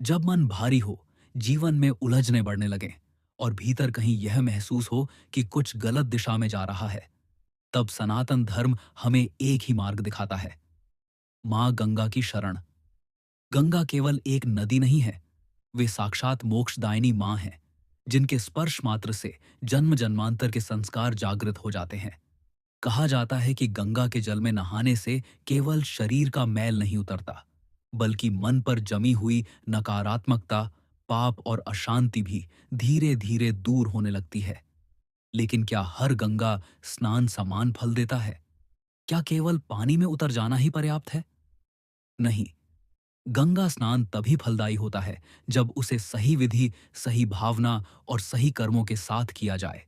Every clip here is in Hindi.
जब मन भारी हो, जीवन में उलझने बढ़ने लगें और भीतर कहीं यह महसूस हो कि कुछ गलत दिशा में जा रहा है, तब सनातन धर्म हमें एक ही मार्ग दिखाता है। मां गंगा की शरण। गंगा केवल एक नदी नहीं है, वे साक्षात मोक्षदायिनी मां हैं, जिनके स्पर्श मात्र से जन्म जन्मांतर के संस्कार जागृत हो जाते हैं। कहा जाता है कि गंगा के जल में नहाने से केवल शरीर का मैल नहीं उतरता, बल्कि मन पर जमी हुई नकारात्मकता, पाप और अशांति भी धीरे धीरे दूर होने लगती है। लेकिन क्या हर गंगा स्नान समान फल देता है? क्या केवल पानी में उतर जाना ही पर्याप्त है? नहीं। गंगा स्नान तभी फलदायी होता है जब उसे सही विधि, सही भावना और सही कर्मों के साथ किया जाए।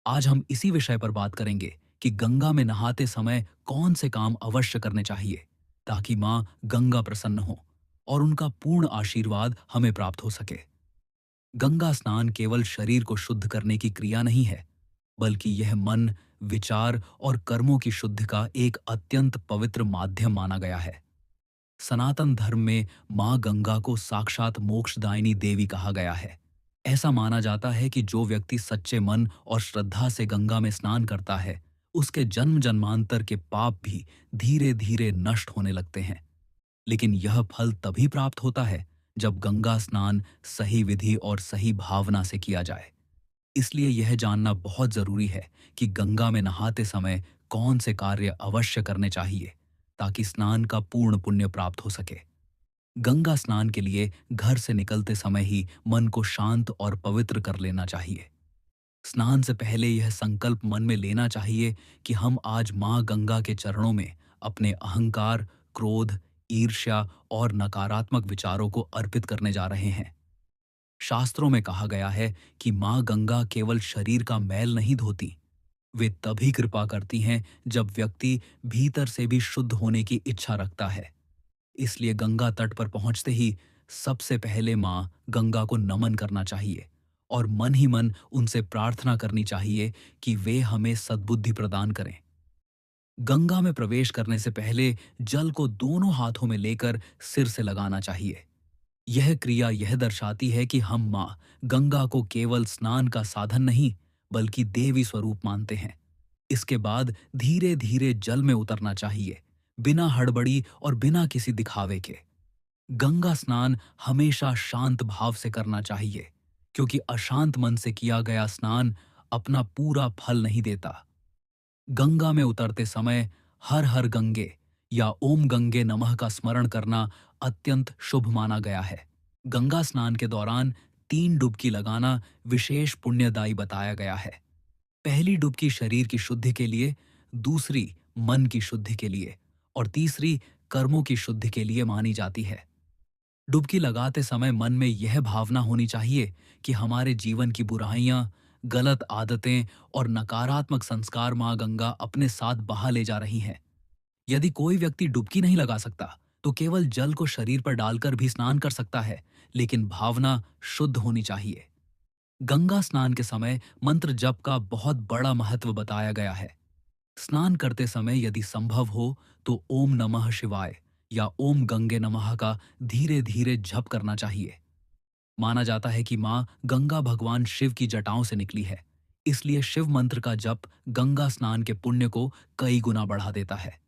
आज हम इसी विषय पर बात करेंगे कि गंगा में नहाते समय कौन से काम अवश्य करने चाहिए, ताकि मां गंगा प्रसन्न हो और उनका पूर्ण आशीर्वाद हमें प्राप्त हो सके। गंगा स्नान केवल शरीर को शुद्ध करने की क्रिया नहीं है, बल्कि यह मन, विचार और कर्मों की शुद्धि का एक अत्यंत पवित्र माध्यम माना गया है। सनातन धर्म में मां गंगा को साक्षात मोक्षदायिनी देवी कहा गया है। ऐसा माना जाता है कि जो व्यक्ति सच्चे मन और श्रद्धा से गंगा में स्नान करता है, उसके जन्म जन्मांतर के पाप भी धीरे धीरे नष्ट होने लगते हैं। लेकिन यह फल तभी प्राप्त होता है जब गंगा स्नान सही विधि और सही भावना से किया जाए। इसलिए यह जानना बहुत जरूरी है कि गंगा में नहाते समय कौन से कार्य अवश्य करने चाहिए, ताकि स्नान का पूर्ण पुण्य प्राप्त हो सके। गंगा स्नान के लिए घर से निकलते समय ही मन को शांत और पवित्र कर लेना चाहिए। स्नान से पहले यह संकल्प मन में लेना चाहिए कि हम आज मां गंगा के चरणों में अपने अहंकार, क्रोध, ईर्ष्या और नकारात्मक विचारों को अर्पित करने जा रहे हैं। शास्त्रों में कहा गया है कि मां गंगा केवल शरीर का मैल नहीं धोती, वे तभी कृपा करती हैं जब व्यक्ति भीतर से भी शुद्ध होने की इच्छा रखता है। इसलिए गंगा तट पर पहुंचते ही सबसे पहले मां गंगा को नमन करना चाहिए और मन ही मन उनसे प्रार्थना करनी चाहिए कि वे हमें सद्बुद्धि प्रदान करें। गंगा में प्रवेश करने से पहले जल को दोनों हाथों में लेकर सिर से लगाना चाहिए। यह क्रिया यह दर्शाती है कि हम मां गंगा को केवल स्नान का साधन नहीं, बल्कि देवी स्वरूप मानते हैं। इसके बाद धीरे धीरे जल में उतरना चाहिए, बिना हड़बड़ी और बिना किसी दिखावे के। गंगा स्नान हमेशा शांत भाव से करना चाहिए, क्योंकि अशांत मन से किया गया स्नान अपना पूरा फल नहीं देता। गंगा में उतरते समय हर हर गंगे या ओम गंगे नमः का स्मरण करना अत्यंत शुभ माना गया है। गंगा स्नान के दौरान 3 डुबकी लगाना विशेष पुण्यदायी बताया गया है। पहली डुबकी शरीर की शुद्धि के लिए, दूसरी मन की शुद्धि के लिए और तीसरी कर्मों की शुद्धि के लिए मानी जाती है। डुबकी लगाते समय मन में यह भावना होनी चाहिए कि हमारे जीवन की बुराइयां, गलत आदतें और नकारात्मक संस्कार मां गंगा अपने साथ बहा ले जा रही हैं। यदि कोई व्यक्ति डुबकी नहीं लगा सकता, तो केवल जल को शरीर पर डालकर भी स्नान कर सकता है, लेकिन भावना शुद्ध होनी चाहिए। गंगा स्नान के समय मंत्र जप का बहुत बड़ा महत्व बताया गया है। स्नान करते समय यदि संभव हो तो ओम नमः शिवाय या ओम गंगे नमः का धीरे धीरे जप करना चाहिए। माना जाता है कि मां गंगा भगवान शिव की जटाओं से निकली है, इसलिए शिव मंत्र का जप गंगा स्नान के पुण्य को कई गुना बढ़ा देता है।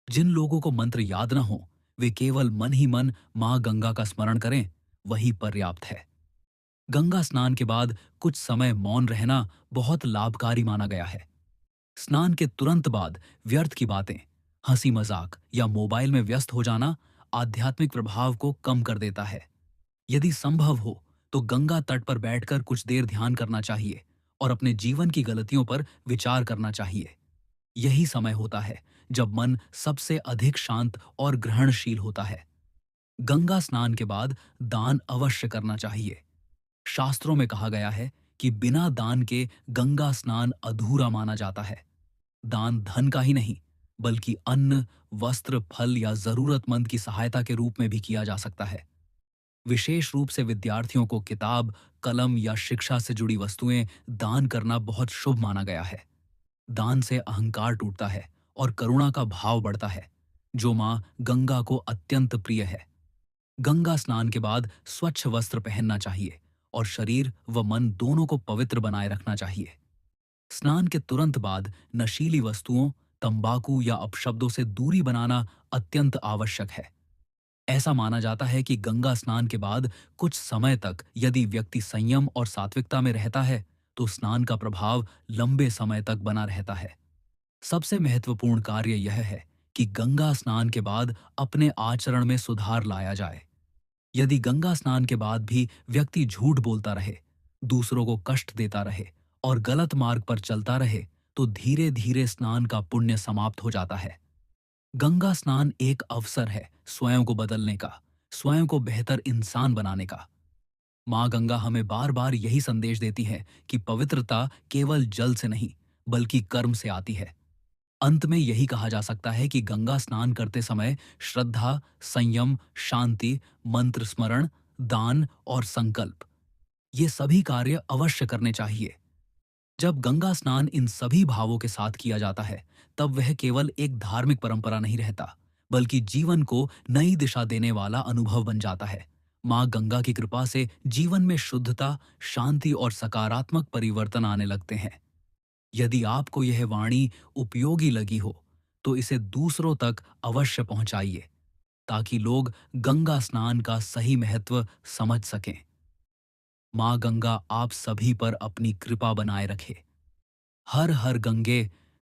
जिन लोगों को मंत्र याद न हो, वे केवल मन ही मन मां गंगा का स्मरण करें, वही पर्याप्त है। गंगा स्नान के बाद कुछ समय मौन रहना बहुत लाभकारी माना गया है। स्नान के तुरंत बाद व्यर्थ की बातें, हंसी मजाक या मोबाइल में व्यस्त हो जाना आध्यात्मिक प्रभाव को कम कर देता है। यदि संभव हो तो गंगा तट पर बैठकर कुछ देर ध्यान करना चाहिए और अपने जीवन की गलतियों पर विचार करना चाहिए। यही समय होता है जब मन सबसे अधिक शांत और ग्रहणशील होता है। गंगा स्नान के बाद दान अवश्य करना चाहिए। शास्त्रों में कहा गया है कि बिना दान के गंगा स्नान अधूरा माना जाता है। दान धन का ही नहीं, बल्कि अन्न, वस्त्र, फल या जरूरतमंद की सहायता के रूप में भी किया जा सकता है। विशेष रूप से विद्यार्थियों को किताब, कलम या शिक्षा से जुड़ी वस्तुएं दान करना बहुत शुभ माना गया है। दान से अहंकार टूटता है और करुणा का भाव बढ़ता है, जो मां गंगा को अत्यंत प्रिय है। गंगा स्नान के बाद स्वच्छ वस्त्र पहनना चाहिए और शरीर व मन दोनों को पवित्र बनाए रखना चाहिए। स्नान के तुरंत बाद नशीली वस्तुओं, तंबाकू या अपशब्दों से दूरी बनाना अत्यंत आवश्यक है। ऐसा माना जाता है कि गंगा स्नान के बाद कुछ समय तक यदि व्यक्ति संयम और सात्विकता में रहता है, तो स्नान का प्रभाव लंबे समय तक बना रहता है। सबसे महत्वपूर्ण कार्य यह है कि गंगा स्नान के बाद अपने आचरण में सुधार लाया जाए। यदि गंगा स्नान के बाद भी व्यक्ति झूठ बोलता रहे, दूसरों को कष्ट देता रहे और गलत मार्ग पर चलता रहे, तो धीरे धीरे स्नान का पुण्य समाप्त हो जाता है। गंगा स्नान एक अवसर है स्वयं को बदलने का, स्वयं को बेहतर इंसान बनाने का। माँ गंगा हमें बार बार यही संदेश देती है कि पवित्रता केवल जल से नहीं, बल्कि कर्म से आती है। अंत में यही कहा जा सकता है कि गंगा स्नान करते समय श्रद्धा, संयम, शांति, मंत्र स्मरण, दान और संकल्प, ये सभी कार्य अवश्य करने चाहिए। जब गंगा स्नान इन सभी भावों के साथ किया जाता है, तब वह केवल एक धार्मिक परंपरा नहीं रहता, बल्कि जीवन को नई दिशा देने वाला अनुभव बन जाता है। माँ गंगा की कृपा से जीवन में शुद्धता, शांति और सकारात्मक परिवर्तन आने लगते हैं। यदि आपको यह वाणी उपयोगी लगी हो, तो इसे दूसरों तक अवश्य पहुंचाइए, ताकि लोग गंगा स्नान का सही महत्व समझ सकें। माँ गंगा आप सभी पर अपनी कृपा बनाए रखे। हर हर गंगे